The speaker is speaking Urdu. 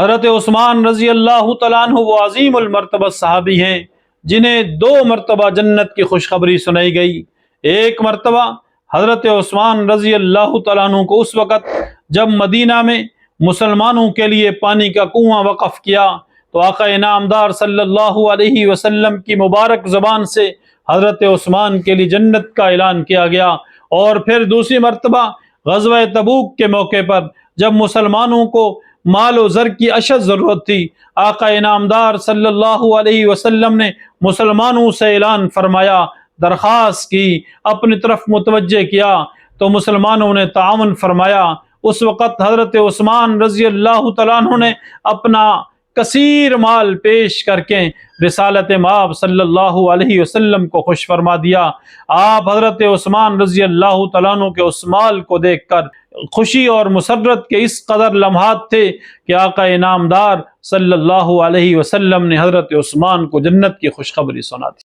حضرت عثمان رضی اللہ تعالیٰ عنہ وہ عظیم المرتبہ صحابی ہیں جنہیں 2 مرتبہ جنت کی خوشخبری سنائی گئی۔ ایک مرتبہ حضرت عثمان رضی اللہ تعالیٰ عنہ کو اس وقت جب مدینہ میں مسلمانوں کے لیے پانی کا کنواں وقف کیا تو آقا انعامدار صلی اللہ علیہ وسلم کی مبارک زبان سے حضرت عثمان کے لیے جنت کا اعلان کیا گیا۔ اور پھر دوسری مرتبہ غزوہ تبوک کے موقع پر جب مسلمانوں کو مال و زر کی اشد ضرورت تھی، آقا انعامدار صلی اللہ علیہ وسلم نے مسلمانوں سے اعلان فرمایا، درخواست کی، اپنی طرف متوجہ کیا تو مسلمانوں نے تعاون فرمایا۔ اس وقت حضرت عثمان رضی اللہ تعالیٰ عنہ نے اپنا کثیر مال پیش کر کے رسالت مآب صلی اللہ علیہ وسلم کو خوش فرما دیا۔ آپ حضرت عثمان رضی اللہ تعالیٰ عنہ کے اس مال کو دیکھ کر خوشی اور مسرت کے اس قدر لمحات تھے کہ آقا انعامدار صلی اللہ علیہ وسلم نے حضرت عثمان کو جنت کی خوشخبری سنا دی۔